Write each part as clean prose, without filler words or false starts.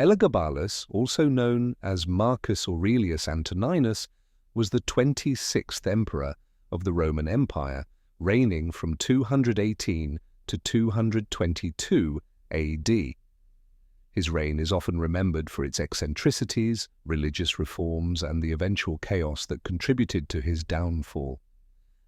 Elagabalus, also known as Marcus Aurelius Antoninus, was the 26th emperor of the Roman Empire, reigning from 218 to 222 AD. His reign is often remembered for its eccentricities, religious reforms, and the eventual chaos that contributed to his downfall.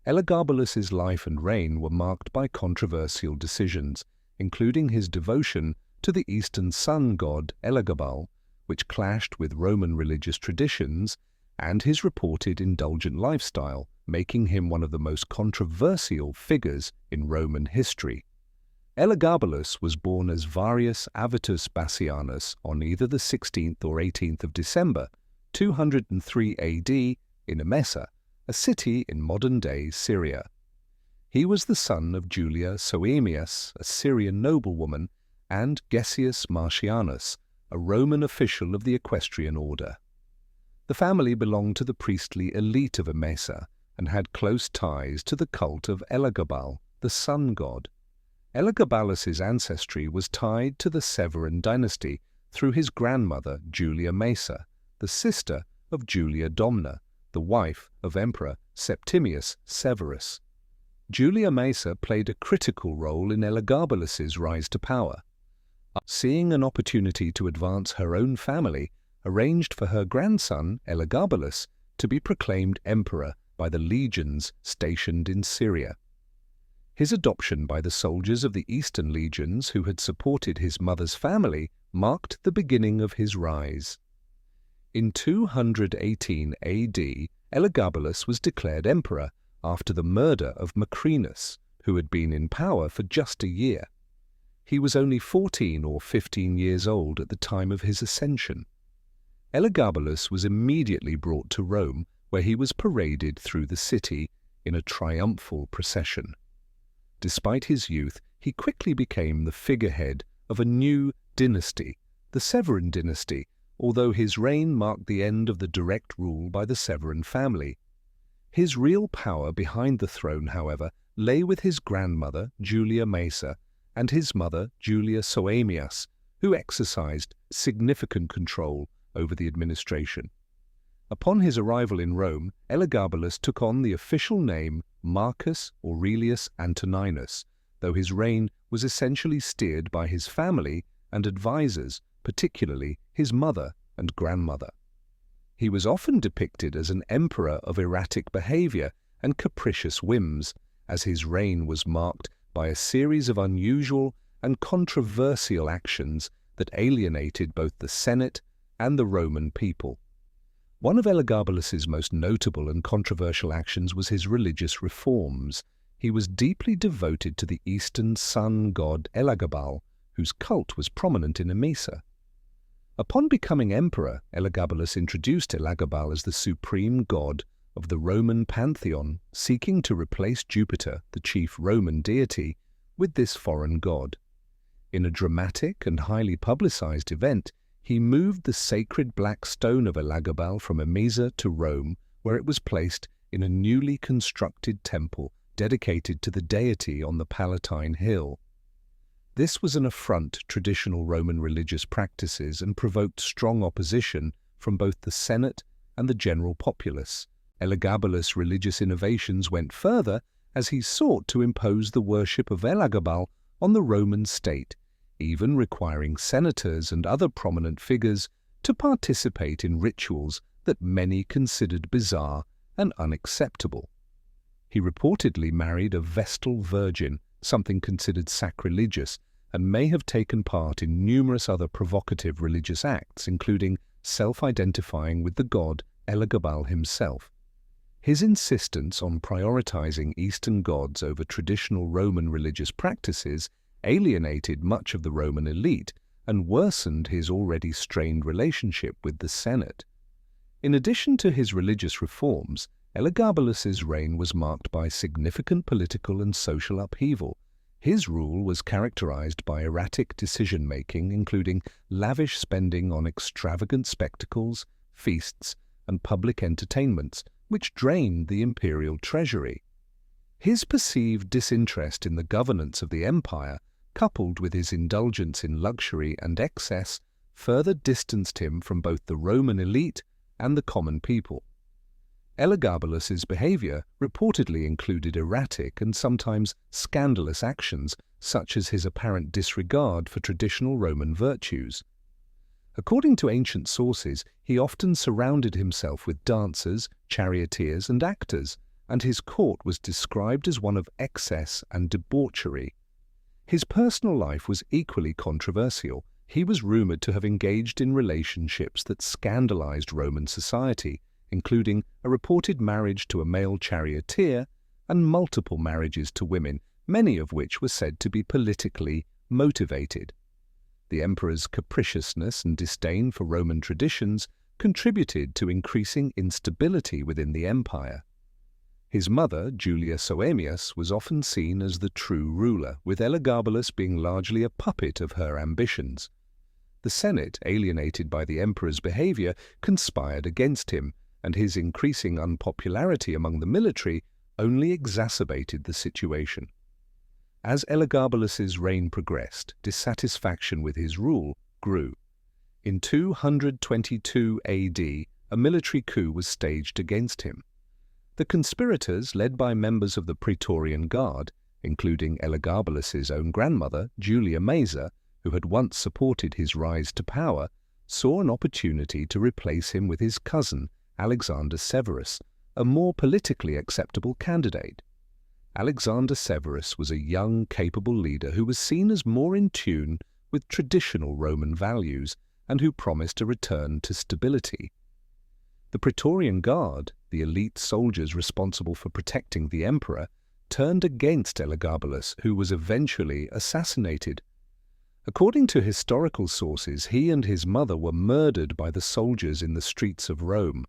Elagabalus's life and reign were marked by controversial decisions, including his devotion to the Eastern sun god Elagabal, which clashed with Roman religious traditions, and his reported indulgent lifestyle, making him one of the most controversial figures in Roman history. Elagabalus was born as Varius Avitus Bassianus on either the 16th or 18th of December, 203 AD, in Emesa, a city in modern-day Syria. He was the son of Julia Soaemias, a Syrian noblewoman, and Gessius Marcianus, a Roman official of the equestrian order. The family belonged to the priestly elite of Emesa and had close ties to the cult of Elagabal, the sun god. Elagabalus's ancestry was tied to the Severan dynasty through his grandmother Julia Maesa, the sister of Julia Domna, the wife of Emperor Septimius Severus. Julia Maesa played a critical role in Elagabalus's rise to power. Seeing an opportunity to advance her own family, arranged for her grandson Elagabalus to be proclaimed emperor by the legions stationed in Syria. His adoption by the soldiers of the Eastern legions who had supported his mother's family marked the beginning of his rise. In 218 AD, Elagabalus was declared emperor after the murder of Macrinus, who had been in power for just a year. He was only 14 or 15 years old at the time of his ascension. Elagabalus was immediately brought to Rome, where he was paraded through the city in a triumphal procession. Despite his youth, he quickly became the figurehead of a new dynasty, the Severan dynasty, although his reign marked the end of the direct rule by the Severan family. His real power behind the throne, however, lay with his grandmother, Julia Maesa, and his mother, Julia Soaemias, who exercised significant control over the administration. Upon his arrival in Rome, Elagabalus took on the official name Marcus Aurelius Antoninus, though his reign was essentially steered by his family and advisors, particularly his mother and grandmother. He was often depicted as an emperor of erratic behavior and capricious whims, as his reign was marked by a series of unusual and controversial actions that alienated both the Senate and the Roman people. One of Elagabalus's most notable and controversial actions was his religious reforms. He was deeply devoted to the Eastern sun god Elagabal, whose cult was prominent in Emesa. Upon becoming emperor, Elagabalus introduced Elagabal as the supreme god of the Roman pantheon, seeking to replace Jupiter, the chief Roman deity, with this foreign god. In a dramatic and highly publicized event, he moved the sacred black stone of Elagabal from Emesa to Rome, where it was placed in a newly constructed temple dedicated to the deity on the Palatine Hill. This was an affront to traditional Roman religious practices and provoked strong opposition from both the Senate and the general populace. Elagabalus' religious innovations went further as he sought to impose the worship of Elagabal on the Roman state, even requiring senators and other prominent figures to participate in rituals that many considered bizarre and unacceptable. He reportedly married a Vestal virgin, something considered sacrilegious, and may have taken part in numerous other provocative religious acts, including self-identifying with the god Elagabal himself. His insistence on prioritizing Eastern gods over traditional Roman religious practices alienated much of the Roman elite and worsened his already strained relationship with the Senate. In addition to his religious reforms, Elagabalus's reign was marked by significant political and social upheaval. His rule was characterized by erratic decision-making, including lavish spending on extravagant spectacles, feasts, and public entertainments, which drained the imperial treasury. His perceived disinterest in the governance of the empire, coupled with his indulgence in luxury and excess, further distanced him from both the Roman elite and the common people. Elagabalus's behavior reportedly included erratic and sometimes scandalous actions, such as his apparent disregard for traditional Roman virtues. According to ancient sources, he often surrounded himself with dancers, charioteers, and actors, and his court was described as one of excess and debauchery. His personal life was equally controversial. He was rumored to have engaged in relationships that scandalized Roman society, including a reported marriage to a male charioteer and multiple marriages to women, many of which were said to be politically motivated. The emperor's capriciousness and disdain for Roman traditions contributed to increasing instability within the empire. His mother, Julia Soaemias, was often seen as the true ruler, with Elagabalus being largely a puppet of her ambitions. The Senate, alienated by the emperor's behavior, conspired against him, and his increasing unpopularity among the military only exacerbated the situation. As Elagabalus's reign progressed, dissatisfaction with his rule grew. In 222 AD, a military coup was staged against him. The conspirators, led by members of the Praetorian Guard, including Elagabalus's own grandmother, Julia Maesa, who had once supported his rise to power, saw an opportunity to replace him with his cousin, Alexander Severus, a more politically acceptable candidate. Alexander Severus was a young, capable leader who was seen as more in tune with traditional Roman values and who promised a return to stability. The Praetorian Guard, the elite soldiers responsible for protecting the emperor, turned against Elagabalus, who was eventually assassinated. According to historical sources, he and his mother were murdered by the soldiers in the streets of Rome.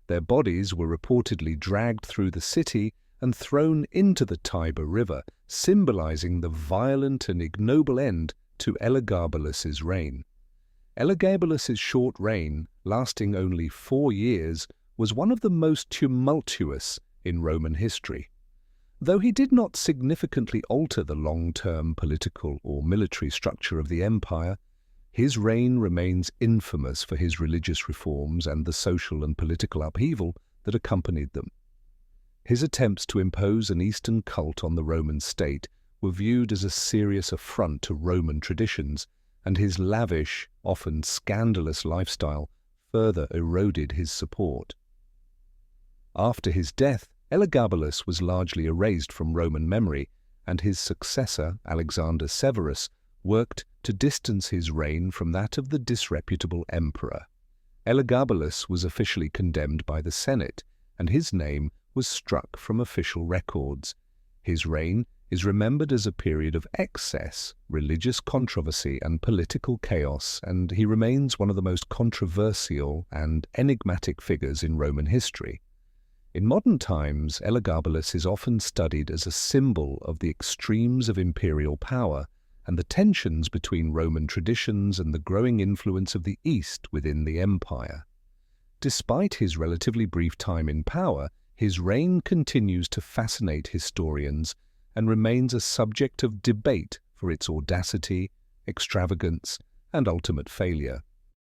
Their bodies were reportedly dragged through the city and thrown into the Tiber River, symbolizing the violent and ignoble end to Elagabalus's reign. Elagabalus's short reign, lasting only 4 years, was one of the most tumultuous in Roman history. Though he did not significantly alter the long-term political or military structure of the empire, his reign remains infamous for his religious reforms and the social and political upheaval that accompanied them. His attempts to impose an Eastern cult on the Roman state were viewed as a serious affront to Roman traditions, and his lavish, often scandalous lifestyle further eroded his support. After his death, Elagabalus was largely erased from Roman memory, and his successor, Alexander Severus, worked to distance his reign from that of the disreputable emperor. Elagabalus was officially condemned by the Senate, and his name was struck from official records. His reign is remembered as a period of excess, religious controversy, and political chaos, and he remains one of the most controversial and enigmatic figures in Roman history. In modern times, Elagabalus is often studied as a symbol of the extremes of imperial power and the tensions between Roman traditions and the growing influence of the East within the empire. Despite his relatively brief time in power, his reign continues to fascinate historians and remains a subject of debate for its audacity, extravagance, and ultimate failure.